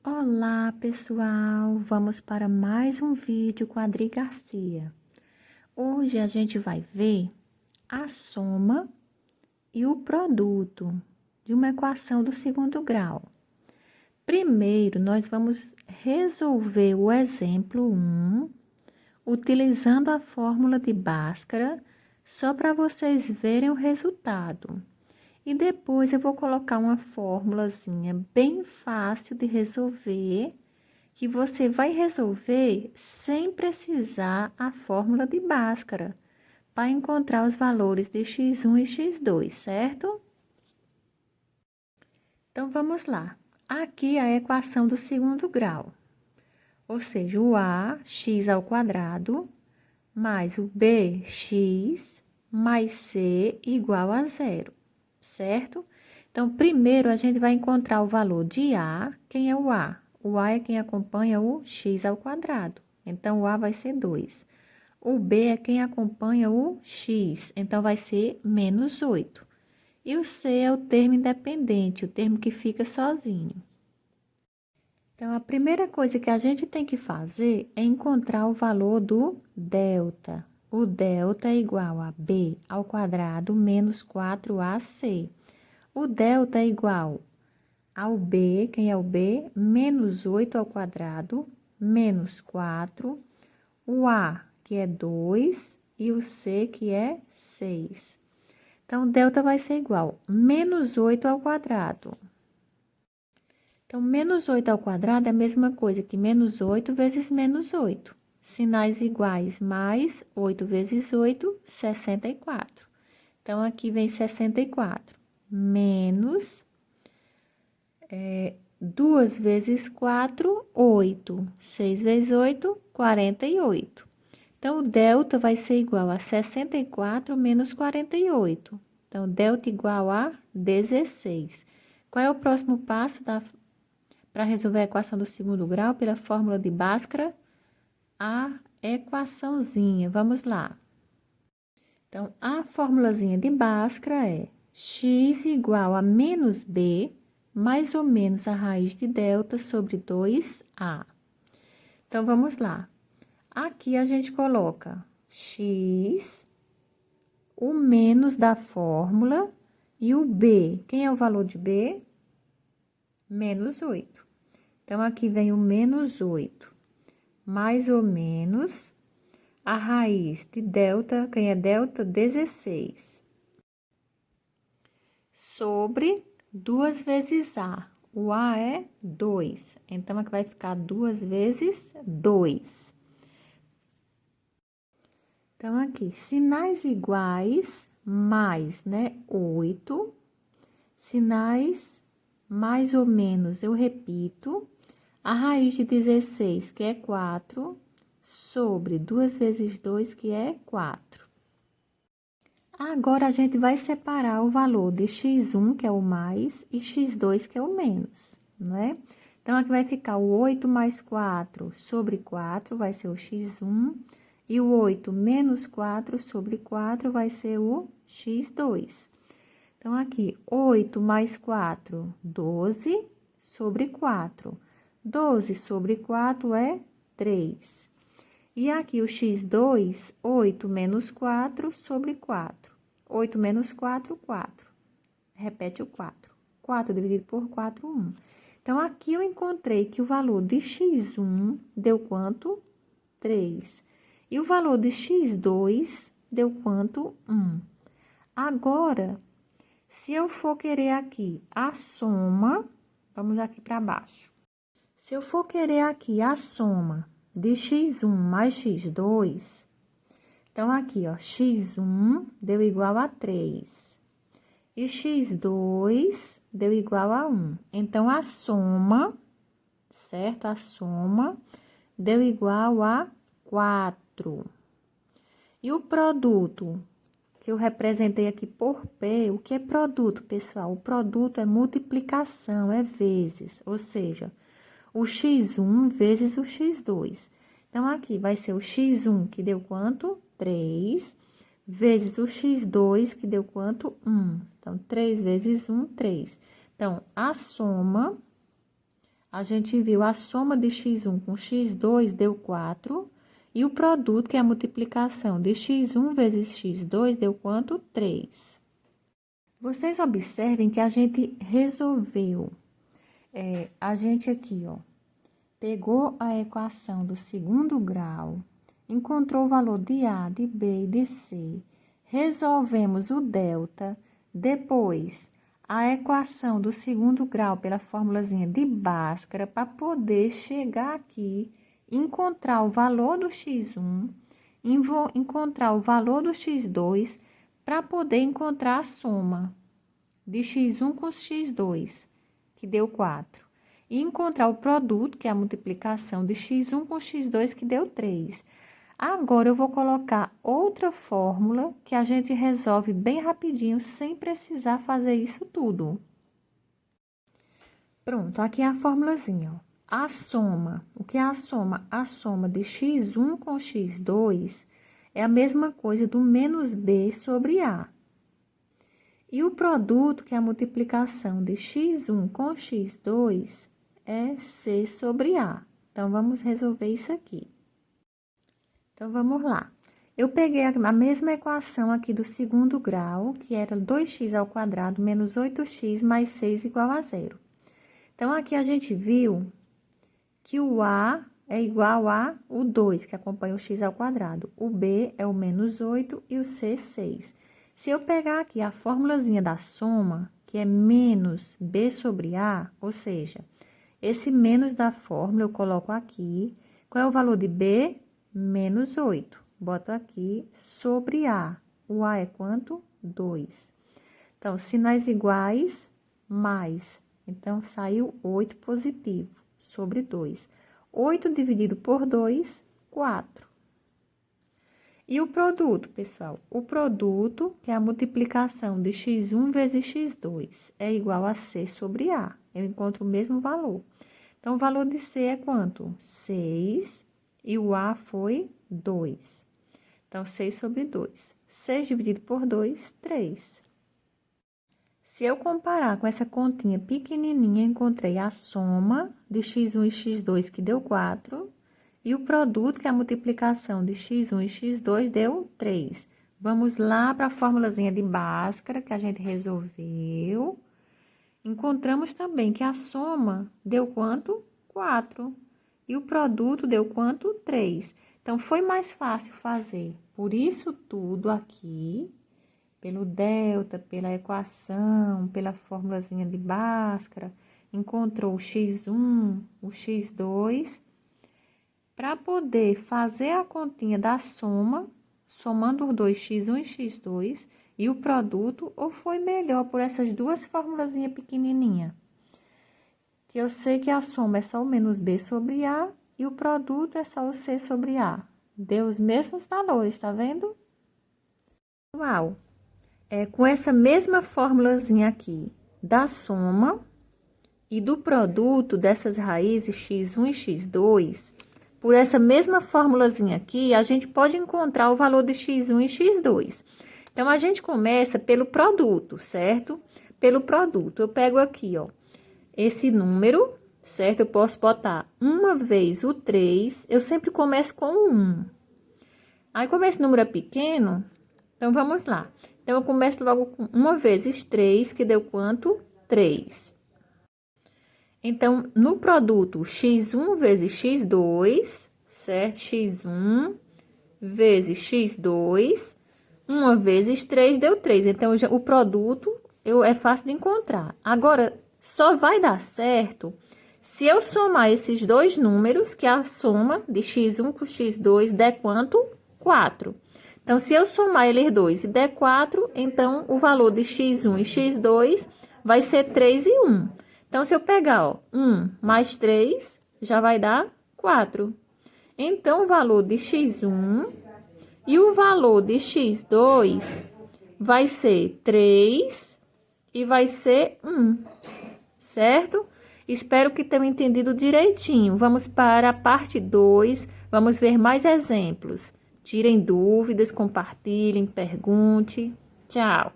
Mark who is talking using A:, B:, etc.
A: Olá, pessoal! Vamos para mais um vídeo com a Adri Garcia. Hoje a gente vai ver a soma e o produto de uma equação do segundo grau. Primeiro, nós vamos resolver o exemplo 1, utilizando a fórmula de Bhaskara, só para vocês verem o resultado. E depois eu vou colocar uma formulazinha bem fácil de resolver, que você vai resolver sem precisar a fórmula de Bhaskara, para encontrar os valores de x1 e x2, certo? Então, vamos lá. Aqui a equação do segundo grau, ou seja, o a, x ao quadrado, mais o b, x, mais c igual a zero, certo? Então, primeiro a gente vai encontrar o valor de a. Quem é o a? O a é quem acompanha o x ao quadrado. Então, o a vai ser 2. O b é quem acompanha o x. Então, vai ser menos 8. E o c é o termo independente, o termo que fica sozinho. Então, a primeira coisa que a gente tem que fazer é encontrar o valor do delta. O delta é igual a b ao quadrado menos 4ac. O delta é igual ao b, quem é o b? Menos 8 ao quadrado, menos 4. O a, que é 2, e o c, que é 6. Então, o delta vai ser igual a menos 8 ao quadrado. Então, menos 8 ao quadrado é a mesma coisa que menos 8 vezes menos 8. Sinais iguais, mais 8 vezes 8, 64. Então, aqui vem 64. Menos 2 vezes 4, 8. 6 vezes 8, 48. Então, o delta vai ser igual a 64 menos 48. Então, delta igual a 16. Qual é o próximo passo para resolver a equação do segundo grau pela fórmula de Bhaskara? A equaçãozinha. Vamos lá. Então, a formulazinha de Bhaskara é x igual a menos b, mais ou menos a raiz de delta sobre 2a. Então, vamos lá. Aqui a gente coloca x, o menos da fórmula e o b. Quem é o valor de b? Menos 8. Então, aqui vem o menos 8, mais ou menos a raiz de delta, quem é delta? 16. Sobre 2 vezes a. O a é 2. Então, aqui vai ficar 2 vezes 2. Então, aqui, sinais iguais, mais, né? 8. Sinais mais ou menos, eu repito. A raiz de 16, que é 4, sobre 2 vezes 2, que é 4. Agora, a gente vai separar o valor de x1, que é o mais, e x2, que é o menos, não é? Então, aqui vai ficar o 8 mais 4 sobre 4, vai ser o x1, e o 8 menos 4 sobre 4 vai ser o x2. Então, aqui, 8 mais 4, 12 sobre 4. 12 sobre 4 é 3. E aqui o x2, 8 menos 4 sobre 4. 8 menos 4, 4. Repete o 4. 4 dividido por 4, 1. Então, aqui eu encontrei que o valor de x1 deu quanto? 3. E o valor de x2 deu quanto? 1. Agora, se eu for querer aqui a soma, vamos aqui para baixo. Se eu for querer aqui a soma de x1 mais x2, então, aqui, ó, x1 deu igual a 3. E x2 deu igual a 1. Então, a soma, certo? A soma deu igual a 4. E o produto, que eu representei aqui por P, o que é produto, pessoal? O produto é multiplicação, é vezes, ou seja, o x1 vezes o x2. Então, aqui vai ser o x1, que deu quanto? 3, vezes o x2, que deu quanto? 1. Então, 3 vezes 1, 3. Então, a soma a gente viu a soma de x1 com x2 deu 4. E o produto, que é a multiplicação de x1 vezes x2, deu quanto? 3. Vocês observem que a gente resolveu. A gente aqui, ó, pegou a equação do segundo grau, encontrou o valor de A, de B e de C, resolvemos o delta, depois a equação do segundo grau pela formulazinha de Bhaskara para poder chegar aqui, encontrar o valor do x1, encontrar o valor do x2 para poder encontrar a soma de x1 com x2, que deu 4. E encontrar o produto, que é a multiplicação de x1 com x2, que deu 3. Agora, eu vou colocar outra fórmula que a gente resolve bem rapidinho, sem precisar fazer isso tudo. Pronto, aqui é a formulazinha, ó. A soma, o que é a soma? A soma de x1 com x2 é a mesma coisa do menos b sobre a. E o produto, que é a multiplicação de x1 com x2, é c sobre a. Então, vamos resolver isso aqui. Então, vamos lá. Eu peguei a mesma equação aqui do segundo grau, que era 2x ao quadrado menos 8x mais 6 igual a 0. Então, aqui a gente viu que o a é igual a o 2, que acompanha o x ao quadrado. O b é o menos 8 e o c, 6. Se eu pegar aqui a formulazinha da soma, que é menos b sobre a, ou seja, esse menos da fórmula eu coloco aqui. Qual é o valor de b? Menos 8. Boto aqui sobre a. O a é quanto? 2. Então, sinais iguais, mais. Então, saiu 8 positivo sobre 2. 8 dividido por 2, 4. E o produto, pessoal? O produto, que é a multiplicação de x1 vezes x2, é igual a c sobre a. Eu encontro o mesmo valor. Então, o valor de c é quanto? 6 e o a foi 2. Então, 6 sobre 2. 6 dividido por 2, 3. Se eu comparar com essa continha pequenininha, encontrei a soma de x1 e x2, que deu 4, e o produto, que é a multiplicação de x1 e x2, deu 3. Vamos lá para a formulazinha de Bhaskara, que a gente resolveu. Encontramos também que a soma deu quanto? 4. E o produto deu quanto? 3. Então, foi mais fácil fazer por isso tudo aqui, pelo delta, pela equação, pela formulazinha de Bhaskara, encontrou o x1, o x2, para poder fazer a continha da soma, somando os dois x1 e x2, e o produto, ou foi melhor por essas duas formulazinhas pequenininhas? Que eu sei que a soma é só o menos b sobre a, e o produto é só o c sobre a. Deu os mesmos valores, tá vendo? Uau! Com essa mesma formulazinha aqui da soma e do produto dessas raízes x1 e x2, por essa mesma formulazinha aqui, a gente pode encontrar o valor de x1 e x2. Então, a gente começa pelo produto, certo? Pelo produto. Eu pego aqui, ó, esse número, certo? Eu posso botar uma vez o 3, eu sempre começo com o 1. Aí, como esse número é pequeno, então, vamos lá. Então, eu começo logo com 1 vezes 3, que deu quanto? 3. Então, no produto, x1 vezes x2, certo? x1 vezes x2, 1 vezes 3 deu 3. Então, o produto é fácil de encontrar. Agora, só vai dar certo se eu somar esses dois números, que a soma de x1 com x2 der quanto? 4. Então, se eu somar eles dois e der 4, então, o valor de x1 e x2 vai ser 3 e 1. Então, se eu pegar, ó, 1 mais 3, já vai dar 4. Então, o valor de x1 e o valor de x2 vai ser 3 e vai ser 1, certo? Espero que tenham entendido direitinho. Vamos para a parte 2, vamos ver mais exemplos. Tirem dúvidas, compartilhem, pergunte. Tchau!